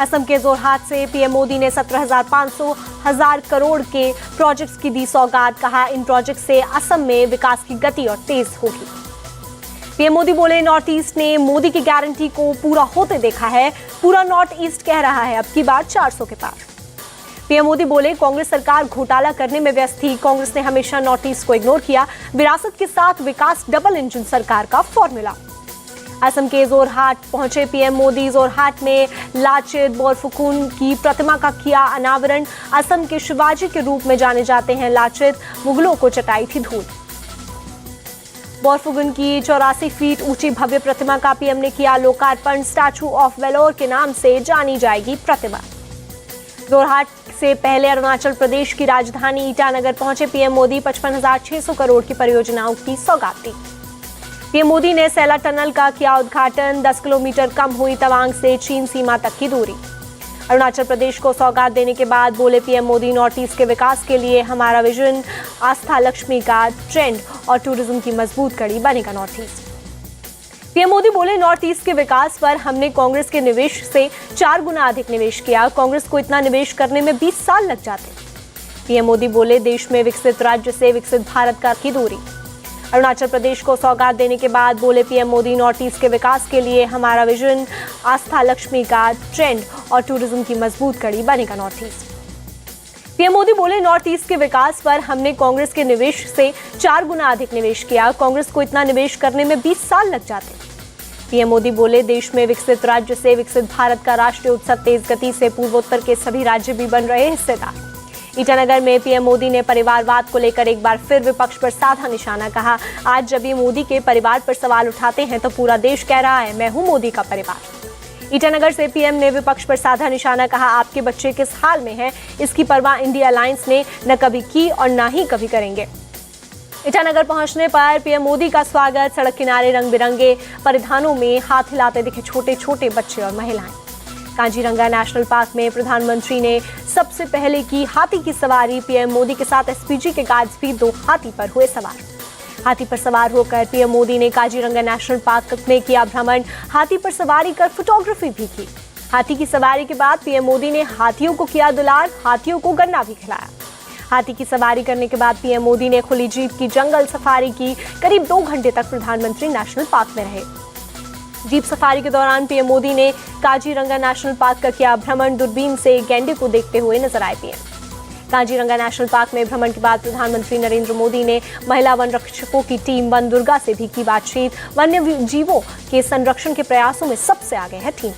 असम के जोरहाट से पीएम मोदी ने 17,500 करोड़ के प्रोजेक्ट्स की दी सौगात। कहा, इन प्रोजेक्ट से असम में विकास की गति और तेज होगी। पीएम मोदी बोले, नॉर्थ ईस्ट ने मोदी की गारंटी को पूरा होते देखा है। पूरा नॉर्थ ईस्ट कह रहा है अब की बार 400 के पार। पीएम मोदी बोले, कांग्रेस सरकार घोटाला करने में व्यस्त थी। कांग्रेस ने हमेशा नॉर्थ ईस्ट को इग्नोर किया। विरासत के साथ विकास डबल इंजन सरकार का फॉर्मूला। असम के जोरहाट पहुंचे पीएम मोदी। जोरहाट में लाचित बोरफुकन की प्रतिमा का किया अनावरण। असम के शिवाजी के रूप में जाने जाते हैं लाचित, मुगलों को चटाई थी धूल। बोरफुकन की 84 फीट ऊंची भव्य प्रतिमा का पीएम ने किया लोकार्पण। स्टैचू ऑफ वेलोर के नाम से जानी जाएगी प्रतिमा। जोरहाट से पहले अरुणाचल प्रदेश की राजधानी ईटानगर पहुंचे पीएम मोदी। 55,600 करोड़ की परियोजनाओं की सौगात दी। पीएम मोदी ने सैला टनल का किया उद्घाटन। 10 किलोमीटर कम हुई तवांग से चीन सीमा तक की दूरी। अरुणाचल प्रदेश को सौगात देने के बाद बोले पीएम मोदी, नॉर्थ ईस्ट के विकास के लिए हमारा विजन आस्था लक्ष्मी का ट्रेंड और टूरिज्म की मजबूत कड़ी बनेगा नॉर्थ ईस्ट। पीएम मोदी बोले, नॉर्थ ईस्ट के विकास पर हमने कांग्रेस के निवेश से 4 गुना अधिक निवेश किया। कांग्रेस को इतना निवेश करने में 20 साल लग जाते। पीएम मोदी बोले, देश में विकसित राज्य से विकसित भारत का की दूरी। अरुणाचल प्रदेश को सौगात देने के बाद बोले पीएम मोदी, नॉर्थ ईस्ट के विकास के लिए हमारा विजन आस्था लक्ष्मी का ट्रेंड और टूरिज्म की मजबूत कड़ी बनेगा नॉर्थ ईस्ट। पीएम मोदी बोले, नॉर्थ ईस्ट के विकास पर हमने कांग्रेस के निवेश से 4 गुना अधिक निवेश किया। कांग्रेस को इतना निवेश करने में 20 साल लग जाते। पीएम मोदी बोले, देश में विकसित राज्य से विकसित भारत का राष्ट्रीय उत्सव तेज गति से पूर्वोत्तर के सभी राज्य भी बन रहे हिस्सेदार। ईटानगर में पीएम मोदी ने परिवारवाद को लेकर एक बार फिर विपक्ष पर साधा निशाना। कहा, आज जब ये मोदी के परिवार पर सवाल उठाते हैं तो पूरा देश कह रहा है मैं हूं मोदी का परिवार। ईटानगर से पीएम ने विपक्ष पर साधा निशाना। कहा, आपके बच्चे किस हाल में हैं, इसकी परवाह इंडिया अलायंस ने न कभी की और न ही कभी करेंगे। ईटानगर पहुंचने पर पीएम मोदी का स्वागत। सड़क किनारे रंग बिरंगे परिधानों में हाथ हिलाते दिखे छोटे छोटे बच्चे और महिलाएं। काजीरंगा नेशनल पार्क में प्रधानमंत्री ने सबसे पहले की हाथी की सवारी। पीएम मोदी के साथ एसपीजी के गार्ड्स भी 2 हाथी पर हुए सवार। हाथी पर सवार होकर पीएम मोदी ने काजीरंगा नेशनल पार्क में किया भ्रमण। हाथी पर सवारी कर फोटोग्राफी भी की। हाथी की सवारी के बाद पीएम मोदी ने हाथियों को किया दुलार। हाथियों को गन्ना भी खिलाया। हाथी की सवारी करने के बाद पीएम मोदी ने खुली जीप की जंगल सफारी की। करीब 2 घंटे तक प्रधानमंत्री नेशनल पार्क में रहे। जीप सफारी के दौरान पीएम मोदी ने काजीरंगा नेशनल पार्क का किया भ्रमण। दूरबीन से गैंडे को देखते हुए नजर आए पीएम। काजीरंगा नेशनल पार्क में भ्रमण के बाद प्रधानमंत्री नरेंद्र मोदी ने महिला वन रक्षकों की टीम वन दुर्गा से भी की बातचीत। वन्य जीवों के संरक्षण के प्रयासों में सबसे आगे है टीम।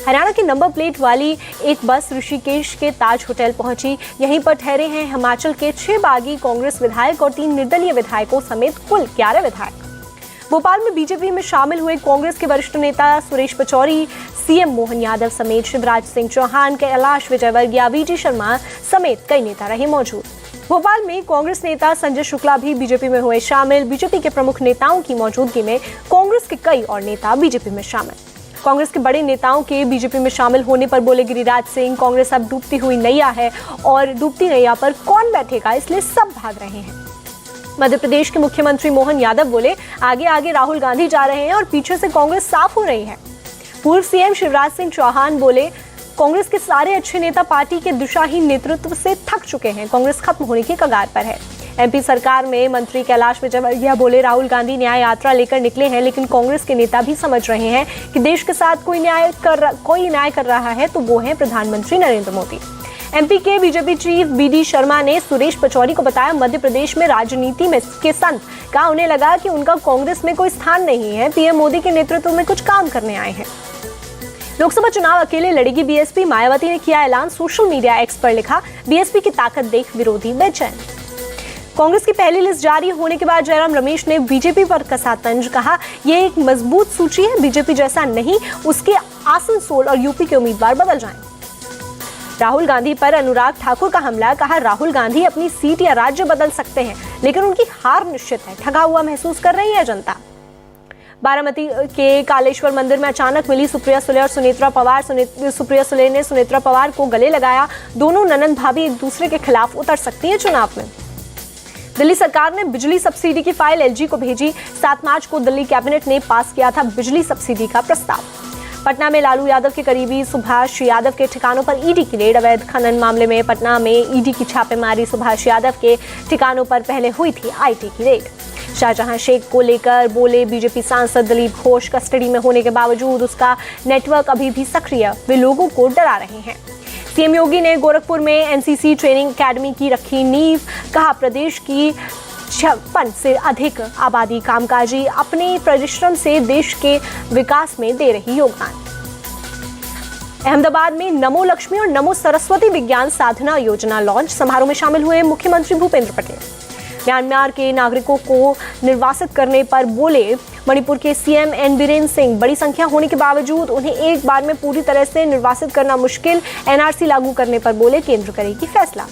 हरियाणा की नंबर प्लेट वाली एक बस ऋषिकेश के ताज होटल पहुंची। यहीं पर ठहरे हैं हिमाचल के 6 बागी कांग्रेस विधायक और 3 निर्दलीय विधायकों समेत कुल 11 विधायक। भोपाल में बीजेपी में शामिल हुए कांग्रेस के वरिष्ठ नेता सुरेश पचौरी, सीएम मोहन यादव समेत शिवराज सिंह चौहान, कैलाश विजयवर्गीय, वीजी शर्मा समेत कई नेता रहे मौजूद। भोपाल में कांग्रेस नेता संजय शुक्ला भी बीजेपी में हुए शामिल। बीजेपी के प्रमुख नेताओं की मौजूदगी में कांग्रेस के कई और नेता बीजेपी में शामिल। कांग्रेस के बड़े नेताओं के बीजेपी में शामिल होने पर बोले गिरिराज सिंह, कांग्रेस अब डूबती हुई नैया है और डूबती नैया पर कौन बैठेगा, इसलिए सब भाग रहे हैं। मध्य प्रदेश के मुख्यमंत्री मोहन यादव बोले, आगे आगे राहुल गांधी जा रहे हैं और पीछे से कांग्रेस साफ हो रही है। पूर्व सीएम शिवराज सिंह चौहान बोले, कांग्रेस के सारे अच्छे नेता पार्टी के दिशाहीन नेतृत्व से थक चुके हैं। कांग्रेस खत्म होने की कगार पर है। एमपी सरकार में मंत्री कैलाश विजयवर्गीय बोले, राहुल गांधी न्याय यात्रा लेकर निकले हैं, लेकिन कांग्रेस के नेता भी समझ रहे हैं कि देश के साथ कोई न्याय कर रहा है तो वो है प्रधानमंत्री नरेंद्र मोदी। एमपी के बीजेपी चीफ वीडी शर्मा ने सुरेश पचौरी को बताया, मध्य प्रदेश में राजनीति में के संत का उन्हें लगा कि उनका कांग्रेस में कोई स्थान नहीं है। पीएम मोदी के नेतृत्व में कुछ काम करने आए हैं। लोकसभा चुनाव अकेले लड़ेगी बीएसपी, मायावती ने किया ऐलान। सोशल मीडिया एक्स पर लिखा, बीएसपी की ताकत देख विरोधी बेचैन। कांग्रेस की पहली लिस्ट जारी होने के बाद जयराम रमेश ने बीजेपी पर कसा तंज। कहा, यह एक मजबूत सूची है, बीजेपी जैसा नहीं, उसके आसनसोल और यूपी के उम्मीदवार बदल जाएं। राहुल गांधी पर अनुराग ठाकुर का हमला। कहा, राहुल गांधी अपनी सीट या राज्य बदल सकते हैं, लेकिन उनकी हार निश्चित है। ठगा हुआ महसूस कर रही है जनता। बारामती के कालेश्वर मंदिर में अचानक मिली सुप्रिया सुले और सुनेत्रा पवार। सुप्रिया सुले ने सुनेत्रा पवार को गले लगाया। दोनों ननंद भाभी एक दूसरे के खिलाफ उतर सकती है चुनाव में। दिल्ली सरकार ने बिजली सब्सिडी की फाइल एलजी को भेजी। 7 मार्च को दिल्ली कैबिनेट ने पास किया था बिजली सब्सिडी का प्रस्ताव। पटना में लालू यादव के करीबी सुभाष यादव के ठिकानों पर ईडी की रेड। अवैध खनन मामले में पटना में ईडी की छापेमारी। सुभाष यादव के ठिकानों पर पहले हुई थी आईटी की रेड। शाहजहां शेख को लेकर बोले बीजेपी सांसद दिलीप घोष। कस्टडी में होने के बावजूद उसका नेटवर्क अभी भी सक्रिय, वे लोगों को डरा रहे हैं। सीएम योगी ने गोरखपुर में एनसीसी ट्रेनिंग एकेडमी की रखी नींव। कहा प्रदेश की 56 से अधिक आबादी कामकाजी अपने परिश्रम से देश के विकास में दे रही योगदान। अहमदाबाद में नमो लक्ष्मी और नमो सरस्वती विज्ञान साधना योजना लॉन्च। समारोह में शामिल हुए मुख्यमंत्री भूपेंद्र पटेल। म्यांमार के नागरिकों को निर्वासित करने पर बोले मणिपुर के सीएम एन बीरेन सिंह। बड़ी संख्या होने के बावजूद उन्हें एक बार में पूरी तरह से निर्वासित करना मुश्किल। एनआरसी लागू करने पर बोले केंद्र करेगी फैसला।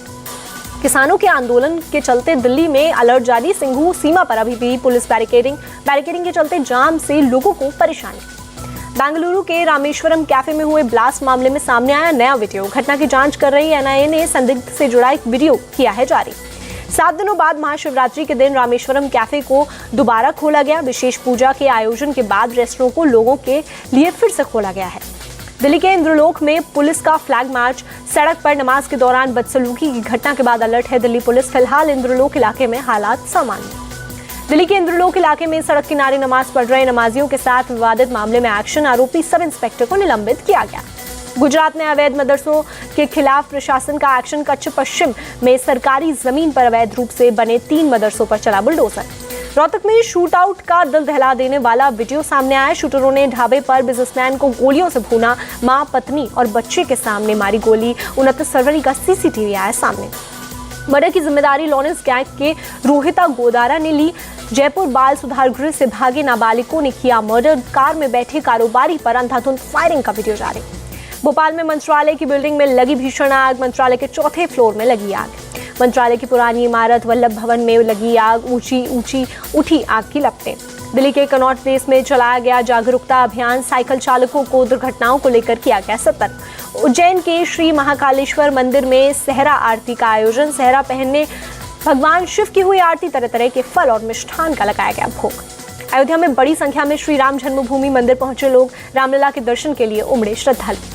किसानों के आंदोलन के चलते दिल्ली में अलर्ट जारी। सिंघू सीमा पर अभी भी पुलिस बैरिकेडिंग के चलते जाम से लोगों को परेशानी। बेंगलुरु के रामेश्वरम कैफे में हुए ब्लास्ट मामले में सामने आया नया वीडियो। घटना की जांच कर रही एनआईए ने संदिग्ध से जुड़ा एक वीडियो किया है जारी। 7 दिनों बाद महाशिवरात्रि के दिन रामेश्वरम कैफे को दोबारा खोला गया। विशेष पूजा के आयोजन के बाद रेस्टोरेंट को लोगों के लिए फिर से खोला गया है। दिल्ली के इंद्रलोक में पुलिस का फ्लैग मार्च। सड़क पर नमाज के दौरान बदसलूकी की घटना के बाद अलर्ट है दिल्ली पुलिस। फिलहाल इंद्रलोक इलाके में हालात सामान्य। दिल्ली के इंद्रलोक इलाके में सड़क किनारे नमाज पढ़ रहे नमाजियों के साथ विवादित मामले में एक्शन। आरोपी सब इंस्पेक्टर को निलंबित किया गया। गुजरात में अवैध मदरसों के खिलाफ प्रशासन का एक्शन। कच्छ पश्चिम में सरकारी जमीन पर अवैध रूप से बने 3 मदरसों पर चला बुलडोजर। रोहतक में शूट आउट का दिल दहला देने वाला वीडियो सामने आया। शूटरों ने ढाबे पर बिजनेसमैन को गोलियों से भूना। मां, पत्नी और बच्चे के सामने मारी गोली। 29 फरवरी का सीसीटीवी आया सामने। मर्डर की जिम्मेदारी लॉरेंस गैंग के रोहिता गोदारा ने ली। जयपुर बाल सुधार गृह से भागे नाबालिगों ने किया मर्डर। कार में बैठे कारोबारी पर अंधाधुंध फायरिंग का वीडियो जारी। भोपाल में मंत्रालय की बिल्डिंग में लगी भीषण आग। मंत्रालय के 4थे फ्लोर में लगी आग। मंत्रालय की पुरानी इमारत वल्लभ भवन में लगी आग। ऊंची उठी आग की लपटें। दिल्ली के कनॉट प्लेस में चलाया गया जागरूकता अभियान। साइकिल चालकों को दुर्घटनाओं को लेकर किया गया सतर्क। उज्जैन के श्री महाकालेश्वर मंदिर में सहरा आरती का आयोजन। सहरा पहनने भगवान शिव की हुई आरती। तरह तरह के फल और मिष्ठान का लगाया गया भोग। अयोध्या में बड़ी संख्या में श्री राम जन्मभूमि मंदिर पहुंचे लोग। रामलला के दर्शन के लिए उमड़े श्रद्धालु।